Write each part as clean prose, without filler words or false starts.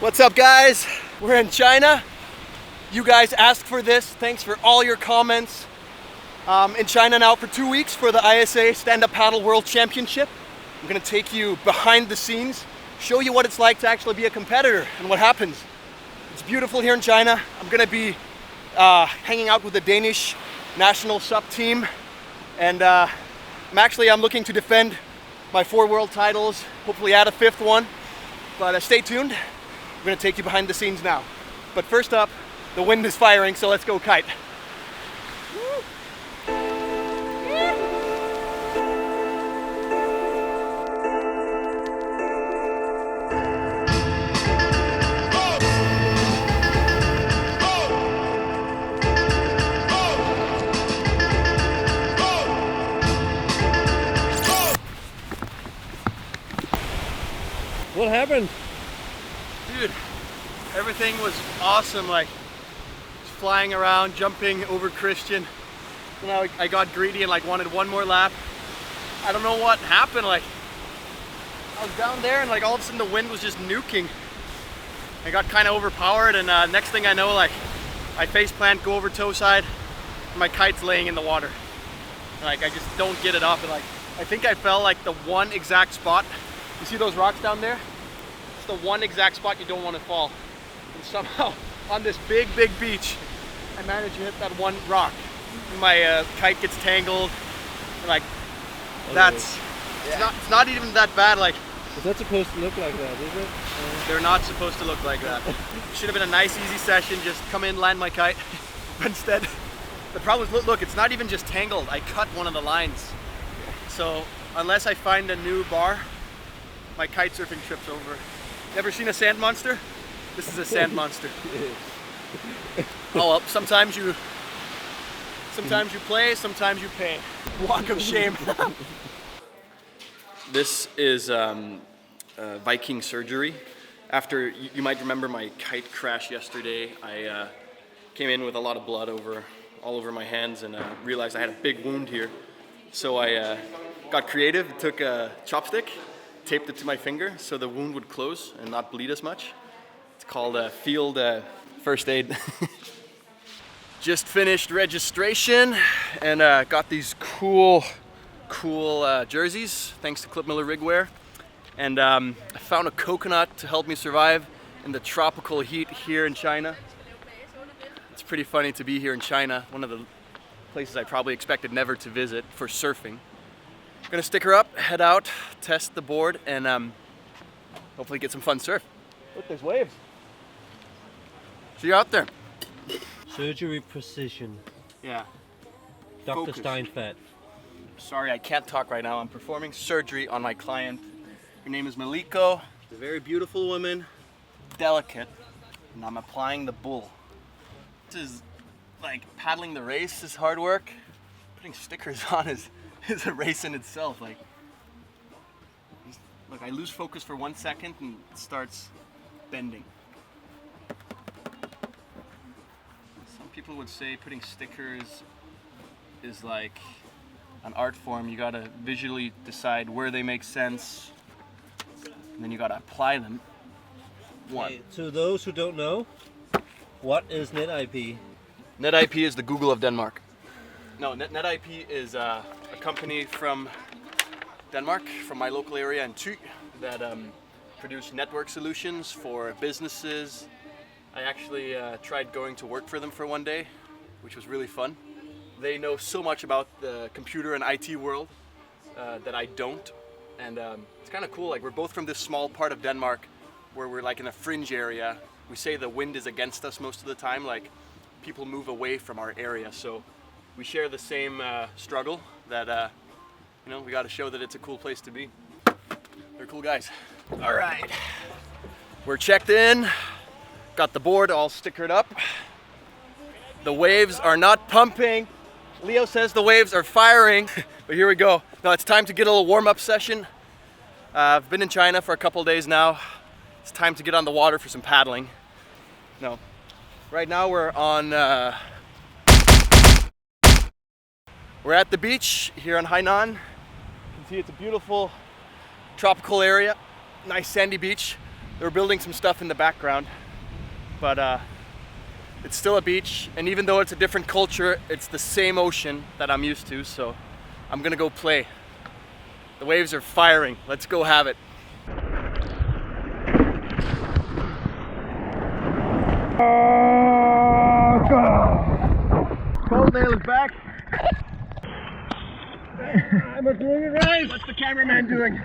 What's up, guys? We're in China. You guys asked for this. Thanks for all your comments. In China now for 2 weeks for the ISA Stand-Up Paddle World Championship. I'm gonna take you behind the scenes, show you what it's like to actually be a competitor and what happens. It's beautiful here in China. I'm gonna be hanging out with the Danish national SUP team, and I'm looking to defend my 4 world titles, hopefully add a 5th one. But stay tuned. I'm gonna take you behind the scenes now. But first up, the wind is firing, so let's go kite. What happened? Dude, everything was awesome, like flying around, jumping over Christian. You know, I got greedy and like wanted one more lap. I don't know what happened, like I was down there and like all of a sudden the wind was just nuking. I got kind of overpowered, and next thing I know, like I face plant, go over toe side, and my kite's laying in the water. And, like I just don't get it up, and like I think I fell like the one exact spot. You see those rocks down there? It's the one exact spot you don't want to fall. And somehow, on this big beach, I managed to hit that one rock. And my kite gets tangled. And like, it's not even that bad. Like, Is that supposed to look like that, is it? they're not supposed to look like that. Should have been a nice, easy session. Just come in, land my kite. But instead, the problem is, look, it's not even just tangled. I cut one of the lines. So unless I find a new bar, my kite surfing trip's over. Ever seen a sand monster? This is a sand monster. Oh well, sometimes you play, sometimes you pay. Walk of shame. This is Viking Surgery. After, you might remember my kite crash yesterday, I came in with a lot of blood all over my hands, and realized I had a big wound here. So I got creative, took a chopstick, taped it to my finger so the wound would close and not bleed as much. It's called field first aid. Just finished registration and got these cool jerseys thanks to Clip Miller Rigwear. And I found a coconut to help me survive in the tropical heat here in China. It's pretty funny to be here in China, one of the places I probably expected never to visit for surfing. I'm gonna stick her up, head out, test the board, and hopefully get some fun surf. Look, there's waves. See you out there. Surgery precision. Yeah. Dr. Focus. Steinfeld. Sorry, I can't talk right now. I'm performing surgery on my client. Her name is Maliko. She's a very beautiful woman, delicate, and I'm applying the bull. This is like paddling the race is hard work. Putting stickers on is a race in itself. Like, look, I lose focus for 1 second and it starts bending. Some people would say putting stickers is like an art form. You gotta visually decide where they make sense, and then you gotta apply them. Okay, to those who don't know, what is NetIP? NetIP is the Google of Denmark. No, NetIP is a company from Denmark, from my local area in Thy, that produce network solutions for businesses. I actually tried going to work for them for one day, which was really fun. They know so much about the computer and IT world that I don't, and it's kind of cool. Like, we're both from this small part of Denmark where we're like in a fringe area. We say the wind is against us most of the time, like people move away from our area, so we share the same struggle that, we got to show that it's a cool place to be. They're cool guys. All right, we're checked in, got the board all stickered up. The waves are not pumping. Leo says the waves are firing, but here we go. Now it's time to get a little warm-up session. I've been in China for a couple days now. It's time to get on the water for some paddling. No, right now we're on We're at the beach here in Hainan. You can see it's a beautiful tropical area, nice sandy beach. They're building some stuff in the background, but it's still a beach, and even though it's a different culture, it's the same ocean that I'm used to, so I'm gonna go play. The waves are firing. Let's go have it. Cold nail is back. I'm doing it right. What's the cameraman doing?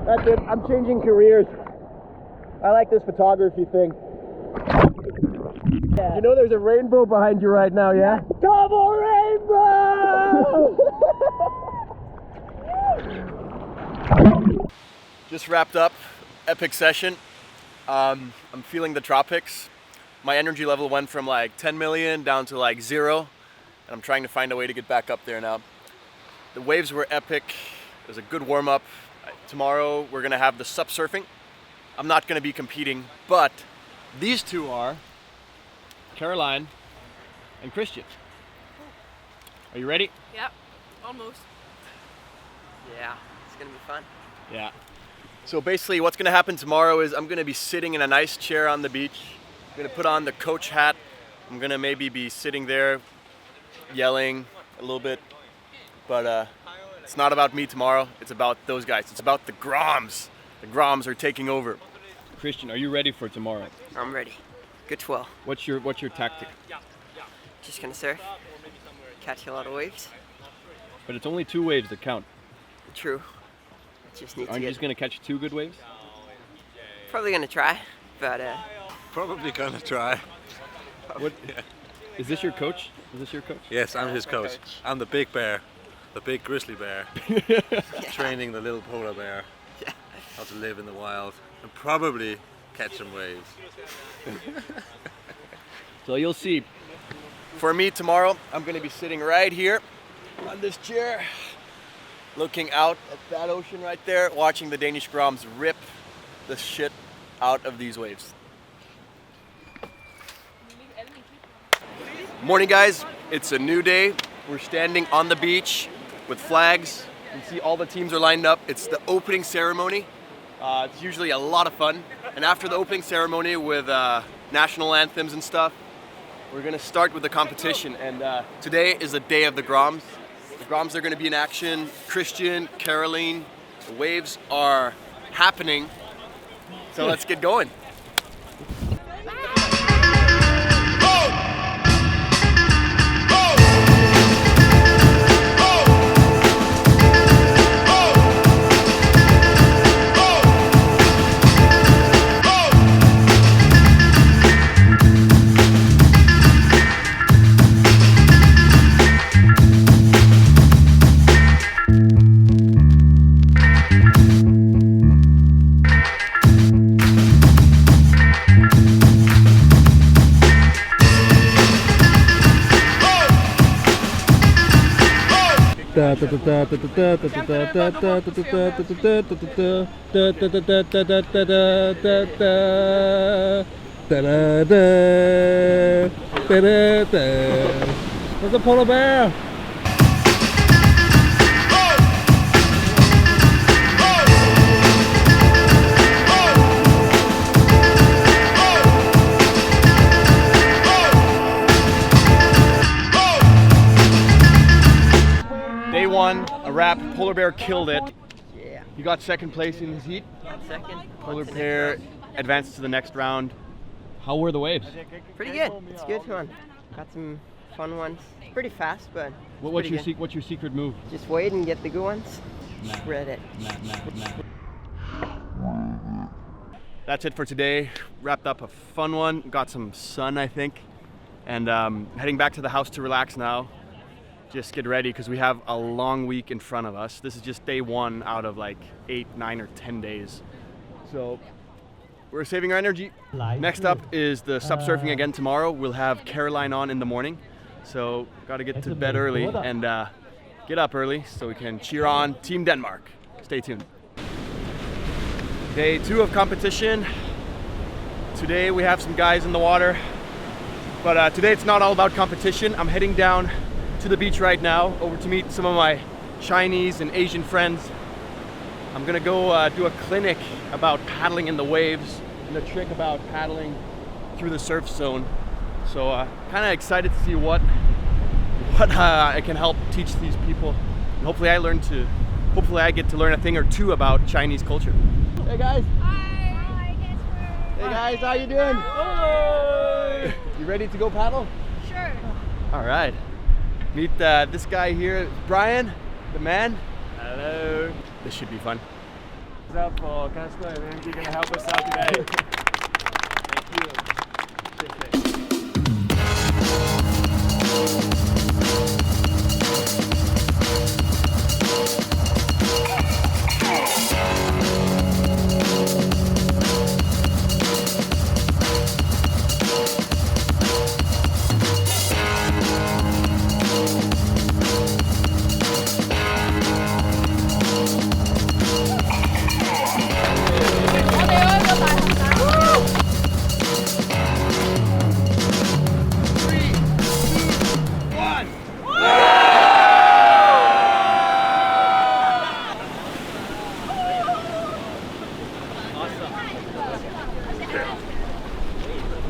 That's it, I'm changing careers. I like this photography thing. Yeah. You know there's a rainbow behind you right now, yeah? Double rainbow! Just wrapped up, epic session. I'm feeling the tropics. My energy level went from like 10 million down to like 0. And I'm trying to find a way to get back up there now. The waves were epic. It was a good warm up. Tomorrow we're gonna have the sup surfing. I'm not gonna be competing, but these two are Caroline and Christian. Are you ready? Yep, almost. Yeah, it's gonna be fun. Yeah. So basically what's gonna happen tomorrow is I'm gonna be sitting in a nice chair on the beach. I'm gonna put on the coach hat. I'm gonna maybe be sitting there yelling a little bit, but it's not about me tomorrow. It's about those guys. It's about the Groms. The Groms are taking over. Christian, are you ready for tomorrow? I'm ready. Good 12. What's your tactic? Just gonna surf, catch a lot of waves. But it's only 2 waves that count. True. Just need Aren't to you just gonna catch 2 good waves? Probably gonna try, but Probably gonna try. What? Is this your coach? Is this your coach? Yes, I'm his coach. I'm the big bear, the big grizzly bear, training the little polar bear how to live in the wild and probably catch some waves. So you'll see. For me tomorrow, I'm gonna be sitting right here on this chair, looking out at that ocean right there, watching the Danish Groms rip the shit out of these waves. Morning guys, it's a new day. We're standing on the beach with flags. You can see all the teams are lined up. It's the opening ceremony. It's usually a lot of fun. And after the opening ceremony with national anthems and stuff, we're gonna start with the competition. And today is the day of the Groms. The Groms are gonna be in action. Christian, Caroline, the waves are happening. So let's get going. There's a polar bear. Day 1, a wrap. Polar bear killed it. yeah. He got second place in his heat. Second. Polar bear advanced to the next round. How were the waves? Pretty good. It's good one. Got some fun ones. Pretty fast, but What's your secret move? just wait and get the good ones. Nah. Shred it. That's it for today. Wrapped up a fun one. Got some sun, I think. And heading back to the house to relax now. just get ready because we have a long week in front of us. This is just day 1 out of like 8, 9, or 10 days. So we're saving our energy. Next up is the sub surfing again tomorrow. We'll have Caroline on in the morning. So got to get to bed early and get up early so we can cheer on Team Denmark. Stay tuned. Day 2 of competition. Today we have some guys in the water, but today it's not all about competition. I'm heading down to the beach right now, over to meet some of my Chinese and Asian friends. I'm gonna go do a clinic about paddling in the waves and a trick about paddling through the surf zone. So kind of excited to see what I can help teach these people, and hopefully I get to learn a thing or two about Chinese culture. Hey guys. Hi. Hey guys, how you doing? Hi. You ready to go paddle? Sure. All right. Meet this guy here, Brian, the man. Hello. This should be fun. What's up, Paul? Casper, you're going to help us out today. Thank you.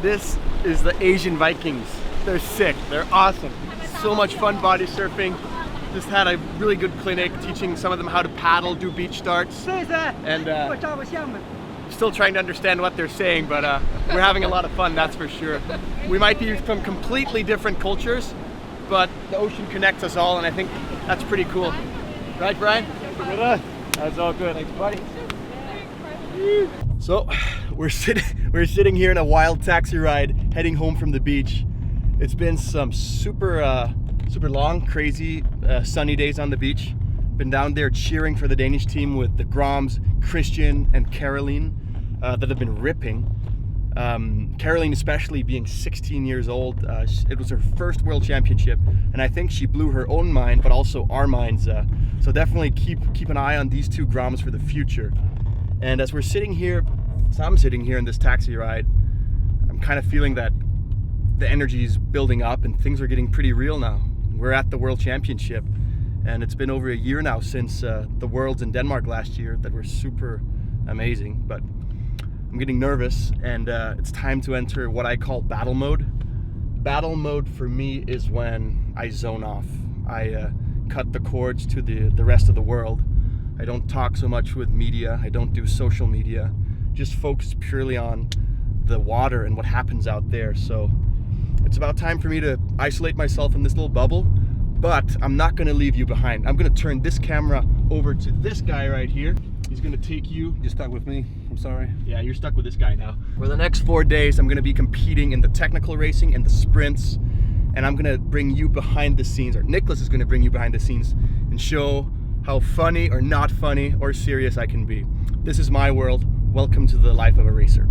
This is the Asian Vikings. They're sick, they're awesome. So much fun body surfing. Just had a really good clinic teaching some of them how to paddle, do beach starts. And still trying to understand what they're saying, but we're having a lot of fun, that's for sure. We might be from completely different cultures, but the ocean connects us all, and I think that's pretty cool. Right, Brian? That's all good. Thanks, buddy. So we're sitting here in a wild taxi ride heading home from the beach. It's been some super long, crazy sunny days on the beach. Been down there cheering for the Danish team with the Groms, Christian and Caroline that have been ripping. Caroline especially being 16 years old. It was her first world championship, and I think she blew her own mind, but also our minds. So definitely keep an eye on these two Groms for the future. And as I'm sitting here in this taxi ride, I'm kind of feeling that the energy is building up and things are getting pretty real now. We're at the World Championship, and it's been over a year now since the Worlds in Denmark last year that were super amazing. But I'm getting nervous, and it's time to enter what I call battle mode. Battle mode for me is when I zone off. I cut the cords to the rest of the world. I don't talk so much with media. I don't do social media. Just focus purely on the water and what happens out there. So it's about time for me to isolate myself in this little bubble, but I'm not gonna leave you behind. I'm gonna turn this camera over to this guy right here. He's gonna take you. You're stuck with me, I'm sorry. Yeah, you're stuck with this guy now. For the next 4 days, I'm gonna be competing in the technical racing and the sprints, and I'm gonna bring you behind the scenes, or Nicholas is gonna bring you behind the scenes and show how funny or not funny or serious I can be. This is my world. Welcome to the life of a racer.